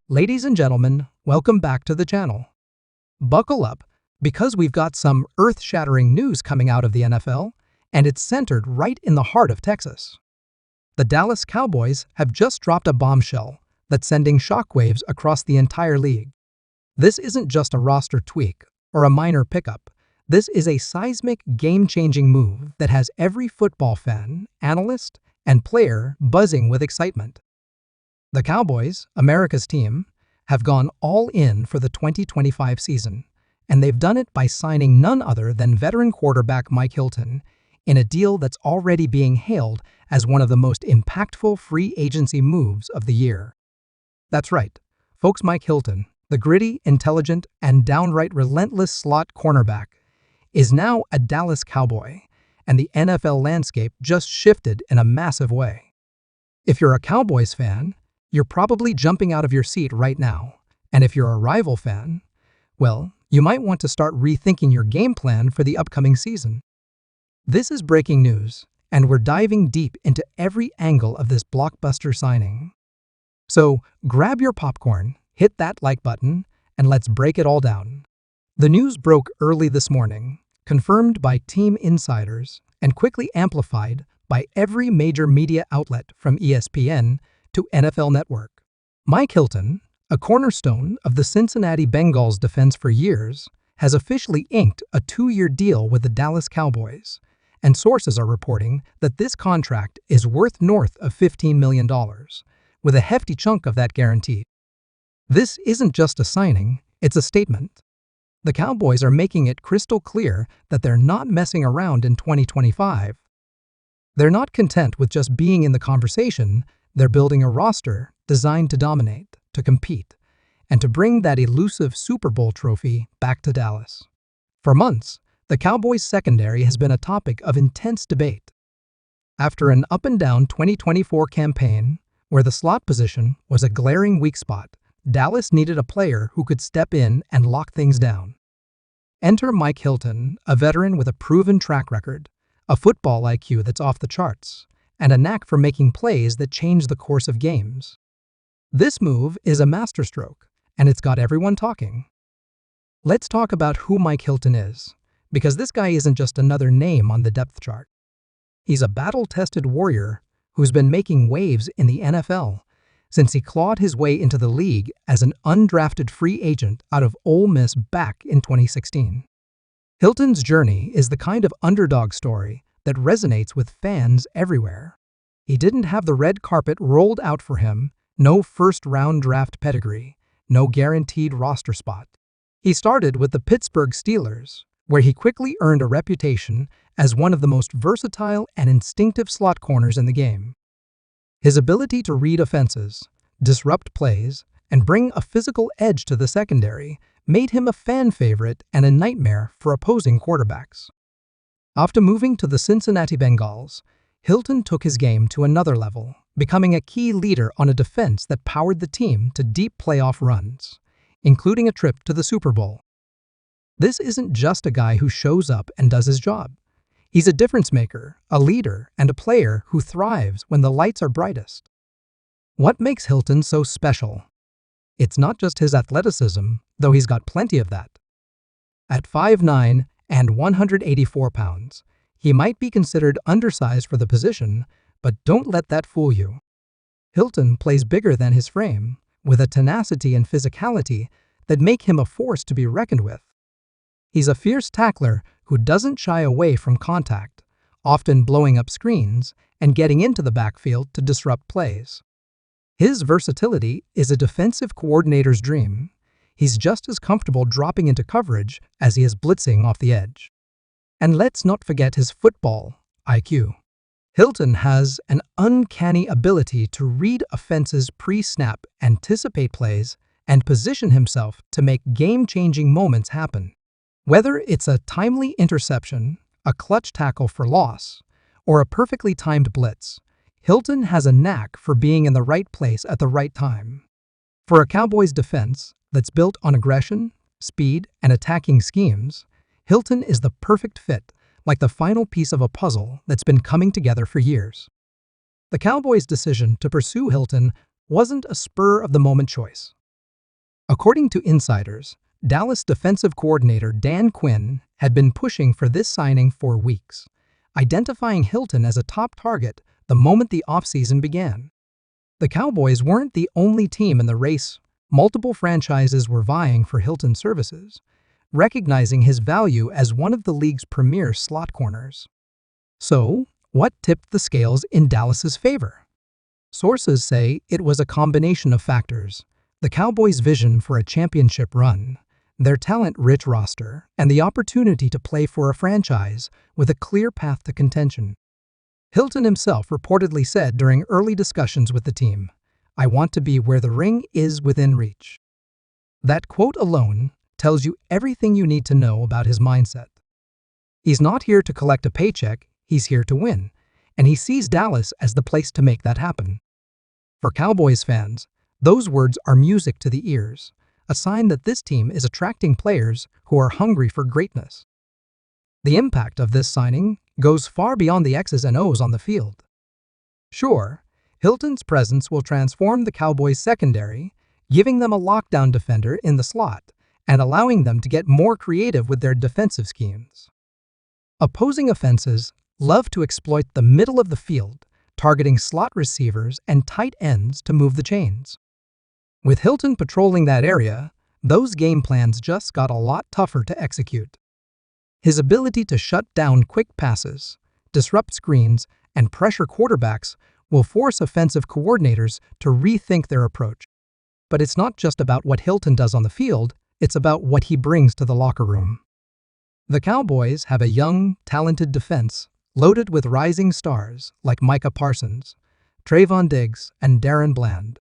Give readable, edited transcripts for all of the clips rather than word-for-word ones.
Ladies and gentlemen, welcome back to the channel. Buckle up, because we've got some earth-shattering news coming out of the NFL, and it's centered right in the heart of Texas. The Dallas Cowboys have just dropped a bombshell that's sending shockwaves across the entire league. This isn't just a roster tweak or a minor pickup. This is a seismic, game-changing move that has every football fan, analyst, and player buzzing with excitement. The Cowboys, America's team, have gone all in for the 2025 season, and they've done it by signing none other than veteran quarterback Mike Hilton in a deal that's already being hailed as one of the most impactful free agency moves of the year. That's right, folks. Mike Hilton, the gritty, intelligent, and downright relentless slot cornerback, is now a Dallas Cowboy, and the NFL landscape just shifted in a massive way. If you're a Cowboys fan, you're probably jumping out of your seat right now, and if you're a rival fan, well, you might want to start rethinking your game plan for the upcoming season. This is breaking news, and we're diving deep into every angle of this blockbuster signing. So grab your popcorn, hit that like button, and let's break it all down. The news broke early this morning, confirmed by team insiders, and quickly amplified by every major media outlet from ESPN to NFL Network. Mike Hilton, a cornerstone of the Cincinnati Bengals defense for years, has officially inked a 2-year deal with the Dallas Cowboys, and sources are reporting that this contract is worth north of $15 million, with a hefty chunk of that guaranteed. This isn't just a signing, it's a statement. The Cowboys are making it crystal clear that they're not messing around in 2025. They're not content with just being in the conversation. They're building a roster designed to dominate, to compete, and to bring that elusive Super Bowl trophy back to Dallas. For months, the Cowboys' secondary has been a topic of intense debate. After an up-and-down 2024 campaign, where the slot position was a glaring weak spot, Dallas needed a player who could step in and lock things down. Enter Mike Hilton, a veteran with a proven track record, a football IQ that's off the charts, and a knack for making plays that change the course of games. This move is a masterstroke, and it's got everyone talking. Let's talk about who Mike Hilton is, because this guy isn't just another name on the depth chart. He's a battle-tested warrior who's been making waves in the NFL since he clawed his way into the league as an undrafted free agent out of Ole Miss back in 2016. Hilton's journey is the kind of underdog story that resonates with fans everywhere. He didn't have the red carpet rolled out for him, no first-round draft pedigree, no guaranteed roster spot. He started with the Pittsburgh Steelers, where he quickly earned a reputation as one of the most versatile and instinctive slot corners in the game. His ability to read offenses, disrupt plays, and bring a physical edge to the secondary made him a fan favorite and a nightmare for opposing quarterbacks. After moving to the Cincinnati Bengals, Hilton took his game to another level, becoming a key leader on a defense that powered the team to deep playoff runs, including a trip to the Super Bowl. This isn't just a guy who shows up and does his job. He's a difference maker, a leader, and a player who thrives when the lights are brightest. What makes Hilton so special? It's not just his athleticism, though he's got plenty of that. At 5'9" and 184 pounds, he might be considered undersized for the position, but don't let that fool you. Hilton plays bigger than his frame, with a tenacity and physicality that make him a force to be reckoned with. He's a fierce tackler who doesn't shy away from contact, often blowing up screens and getting into the backfield to disrupt plays. His versatility is a defensive coordinator's dream. He's just as comfortable dropping into coverage as he is blitzing off the edge. And let's not forget his football IQ. Hilton has an uncanny ability to read offenses pre-snap, anticipate plays, and position himself to make game-changing moments happen. Whether it's a timely interception, a clutch tackle for loss, or a perfectly timed blitz, Hilton has a knack for being in the right place at the right time. For a Cowboys defense that's built on aggression, speed, and attacking schemes, Hilton is the perfect fit, like the final piece of a puzzle that's been coming together for years. The Cowboys' decision to pursue Hilton wasn't a spur-of-the-moment choice. According to insiders, Dallas defensive coordinator Dan Quinn had been pushing for this signing for weeks, identifying Hilton as a top target the moment the offseason began. The Cowboys weren't the only team in the race. Multiple franchises were vying for Hilton's services, recognizing his value as one of the league's premier slot corners. So, what tipped the scales in Dallas's favor? Sources say it was a combination of factors: the Cowboys' vision for a championship run, their talent-rich roster, and the opportunity to play for a franchise with a clear path to contention. Hilton himself reportedly said during early discussions with the team, "I want to be where the ring is within reach." That quote alone tells you everything you need to know about his mindset. He's not here to collect a paycheck, he's here to win, and he sees Dallas as the place to make that happen. For Cowboys fans, those words are music to the ears, a sign that this team is attracting players who are hungry for greatness. The impact of this signing goes far beyond the X's and O's on the field. Sure, Hilton's presence will transform the Cowboys' secondary, giving them a lockdown defender in the slot and allowing them to get more creative with their defensive schemes. Opposing offenses love to exploit the middle of the field, targeting slot receivers and tight ends to move the chains. With Hilton patrolling that area, those game plans just got a lot tougher to execute. His ability to shut down quick passes, disrupt screens, and pressure quarterbacks will force offensive coordinators to rethink their approach. But it's not just about what Hilton does on the field, it's about what he brings to the locker room. The Cowboys have a young, talented defense loaded with rising stars like Micah Parsons, Trayvon Diggs, and Darren Bland.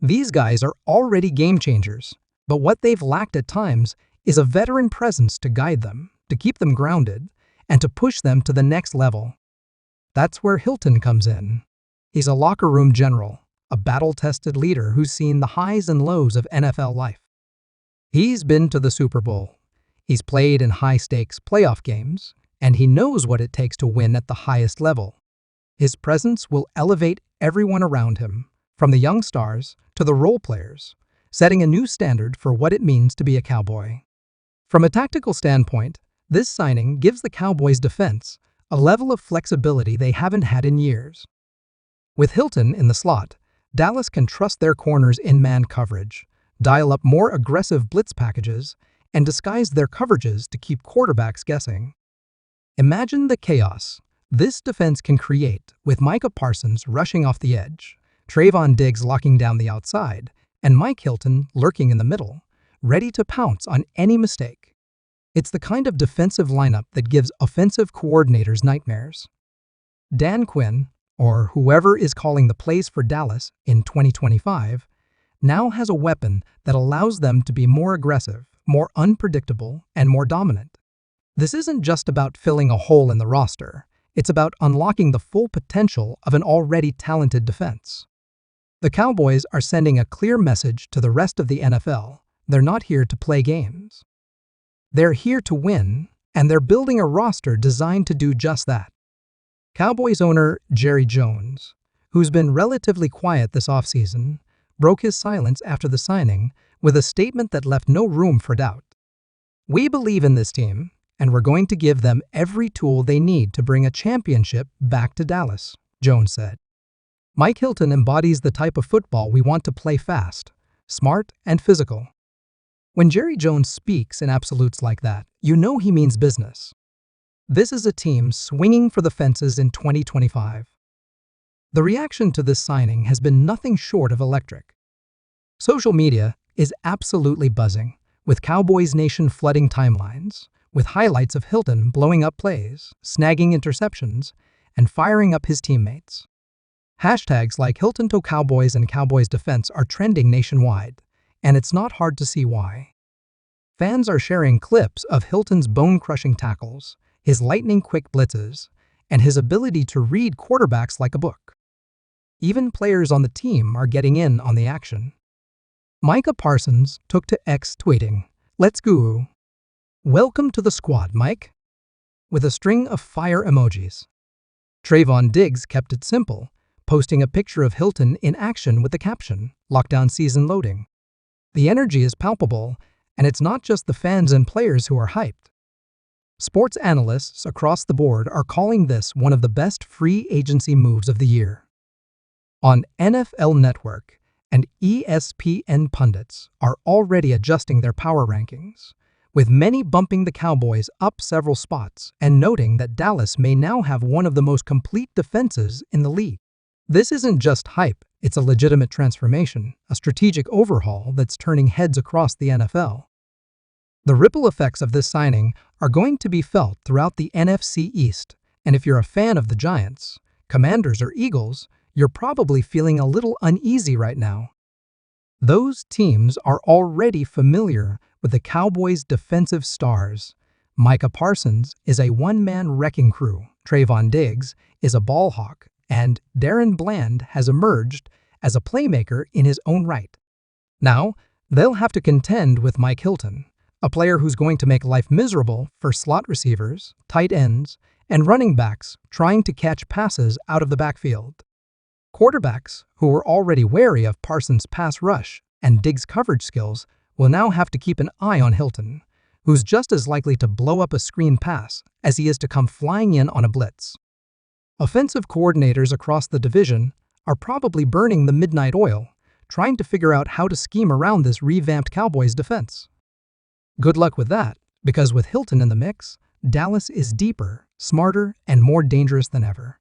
These guys are already game changers, but what they've lacked at times is a veteran presence to guide them, to keep them grounded, and to push them to the next level. That's where Hilton comes in. He's a locker room general, a battle-tested leader who's seen the highs and lows of NFL life. He's been to the Super Bowl. He's played in high-stakes playoff games, and he knows what it takes to win at the highest level. His presence will elevate everyone around him, from the young stars to the role players, setting a new standard for what it means to be a Cowboy. From a tactical standpoint, this signing gives the Cowboys' defense a level of flexibility they haven't had in years. With Hilton in the slot, Dallas can trust their corners in man coverage, dial up more aggressive blitz packages, and disguise their coverages to keep quarterbacks guessing. Imagine the chaos this defense can create with Micah Parsons rushing off the edge, Trayvon Diggs locking down the outside, and Mike Hilton lurking in the middle, ready to pounce on any mistake. It's the kind of defensive lineup that gives offensive coordinators nightmares. Dan Quinn, or whoever is calling the plays for Dallas in 2025, now has a weapon that allows them to be more aggressive, more unpredictable, and more dominant. This isn't just about filling a hole in the roster. It's about unlocking the full potential of an already talented defense. The Cowboys are sending a clear message to the rest of the NFL. They're not here to play games. They're here to win, and they're building a roster designed to do just that. Cowboys owner Jerry Jones, who's been relatively quiet this offseason, broke his silence after the signing with a statement that left no room for doubt. "We believe in this team, and we're going to give them every tool they need to bring a championship back to Dallas," Jones said. Mike Hilton embodies the type of football we want to play: fast, smart, and physical. When Jerry Jones speaks in absolutes like that, you know he means business. This is a team swinging for the fences in 2025. The reaction to this signing has been nothing short of electric. Social media is absolutely buzzing, with Cowboys Nation flooding timelines, with highlights of Hilton blowing up plays, snagging interceptions, and firing up his teammates. Hashtags like Hilton to Cowboys and Cowboys defense are trending nationwide, and it's not hard to see why. Fans are sharing clips of Hilton's bone-crushing tackles, his lightning-quick blitzes, and his ability to read quarterbacks like a book. Even players on the team are getting in on the action. Micah Parsons took to X tweeting, "Let's go. Welcome to the squad, Mike," with a string of fire emojis. Trayvon Diggs kept it simple, posting a picture of Hilton in action with the caption, "Lockdown season loading." The energy is palpable, and it's not just the fans and players who are hyped. Sports analysts across the board are calling this one of the best free agency moves of the year. On NFL Network and ESPN pundits are already adjusting their power rankings, with many bumping the Cowboys up several spots and noting that Dallas may now have one of the most complete defenses in the league. This isn't just hype, it's a legitimate transformation, a strategic overhaul that's turning heads across the NFL. The ripple effects of this signing are going to be felt throughout the NFC East, and if you're a fan of the Giants, Commanders, or Eagles, you're probably feeling a little uneasy right now. Those teams are already familiar with the Cowboys' defensive stars. Micah Parsons is a one-man wrecking crew, Trayvon Diggs is a ball hawk, and Darren Bland has emerged as a playmaker in his own right. Now, they'll have to contend with Mike Hilton, a player who's going to make life miserable for slot receivers, tight ends, and running backs trying to catch passes out of the backfield. Quarterbacks, who were already wary of Parsons' pass rush and Diggs' coverage skills, will now have to keep an eye on Hilton, who's just as likely to blow up a screen pass as he is to come flying in on a blitz. Offensive coordinators across the division are probably burning the midnight oil, trying to figure out how to scheme around this revamped Cowboys defense. Good luck with that, because with Hilton in the mix, Dallas is deeper, smarter, and more dangerous than ever.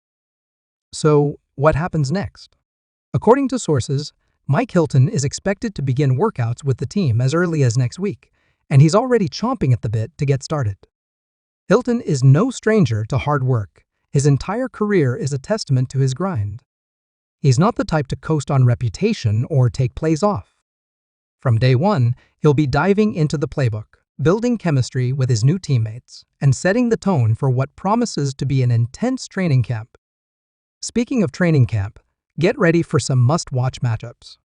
So, what happens next? According to sources, Mike Hilton is expected to begin workouts with the team as early as next week, and he's already chomping at the bit to get started. Hilton is no stranger to hard work. His entire career is a testament to his grind. He's not the type to coast on reputation or take plays off. From day one, he'll be diving into the playbook, building chemistry with his new teammates, and setting the tone for what promises to be an intense training camp. Speaking of training camp, get ready for some must-watch matchups.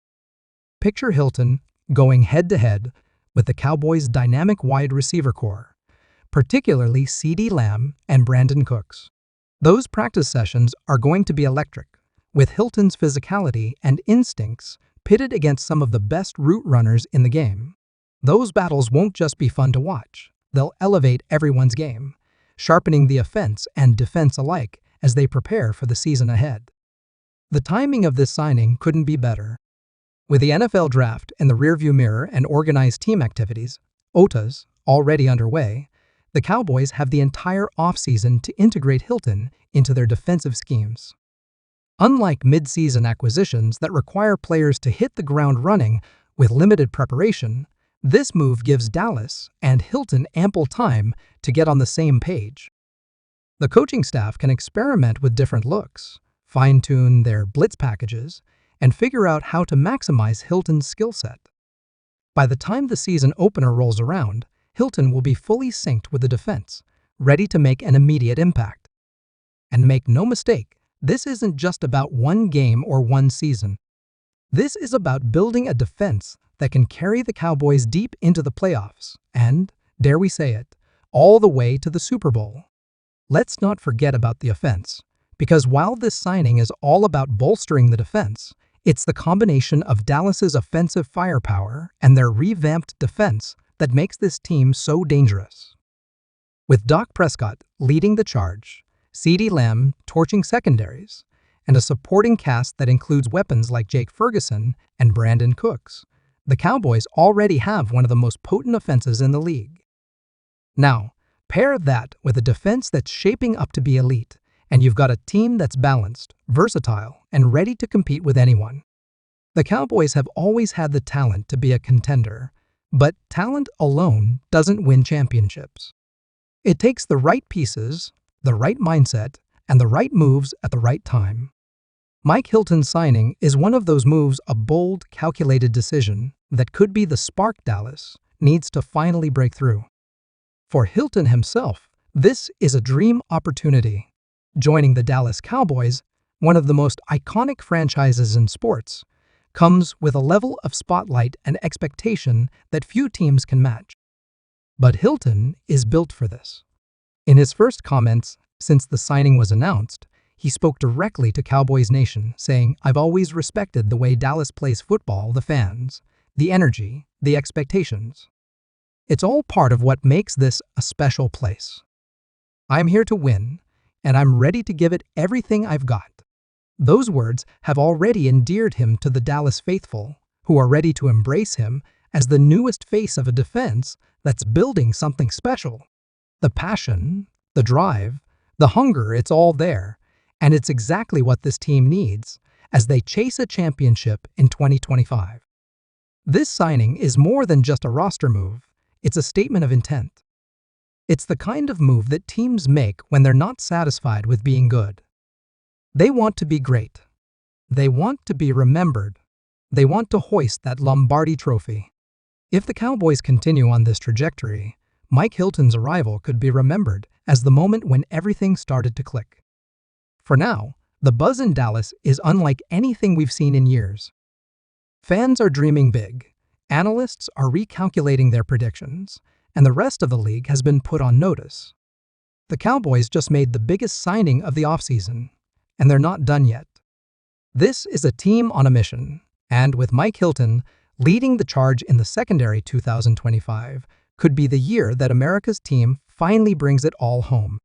Picture Hilton going head-to-head with the Cowboys' dynamic wide receiver core, particularly CeeDee Lamb and Brandon Cooks. Those practice sessions are going to be electric, with Hilton's physicality and instincts pitted against some of the best route runners in the game. Those battles won't just be fun to watch, they'll elevate everyone's game, sharpening the offense and defense alike as they prepare for the season ahead. The timing of this signing couldn't be better. With the NFL draft in the rearview mirror and organized team activities, OTAs, already underway, the Cowboys have the entire offseason to integrate Hilton into their defensive schemes. Unlike mid-season acquisitions that require players to hit the ground running with limited preparation, this move gives Dallas and Hilton ample time to get on the same page. The coaching staff can experiment with different looks, fine-tune their blitz packages, and figure out how to maximize Hilton's skill set. By the time the season opener rolls around, Hilton will be fully synced with the defense, ready to make an immediate impact. And make no mistake, this isn't just about one game or one season. This is about building a defense that can carry the Cowboys deep into the playoffs and, dare we say it, all the way to the Super Bowl. Let's not forget about the offense, because while this signing is all about bolstering the defense, it's the combination of Dallas's offensive firepower and their revamped defense that makes this team so dangerous. With Dak Prescott leading the charge, CeeDee Lamb torching secondaries, and a supporting cast that includes weapons like Jake Ferguson and Brandon Cooks, the Cowboys already have one of the most potent offenses in the league. Now, pair that with a defense that's shaping up to be elite, and you've got a team that's balanced, versatile, and ready to compete with anyone. The Cowboys have always had the talent to be a contender, but talent alone doesn't win championships. It takes the right pieces, the right mindset, and the right moves at the right time. Mike Hilton's signing is one of those moves, a bold, calculated decision that could be the spark Dallas needs to finally break through. For Hilton himself, this is a dream opportunity. Joining the Dallas Cowboys, one of the most iconic franchises in sports, comes with a level of spotlight and expectation that few teams can match. But Hilton is built for this. In his first comments since the signing was announced, he spoke directly to Cowboys Nation, saying, "I've always respected the way Dallas plays football, the fans, the energy, the expectations. It's all part of what makes this a special place. I'm here to win, and I'm ready to give it everything I've got. Those words have already endeared him to the Dallas faithful, who are ready to embrace him as the newest face of a defense that's building something special. The passion, the drive, the hunger, it's all there, and it's exactly what this team needs as they chase a championship in 2025. This signing is more than just a roster move, it's a statement of intent. It's the kind of move that teams make when they're not satisfied with being good. They want to be great. They want to be remembered. They want to hoist that Lombardi trophy. If the Cowboys continue on this trajectory, Mike Hilton's arrival could be remembered as the moment when everything started to click. For now, the buzz in Dallas is unlike anything we've seen in years. Fans are dreaming big, analysts are recalculating their predictions, and the rest of the league has been put on notice. The Cowboys just made the biggest signing of the offseason, and they're not done yet. This is a team on a mission, and with Mike Hilton leading the charge in the secondary, 2025 could be the year that America's team finally brings it all home.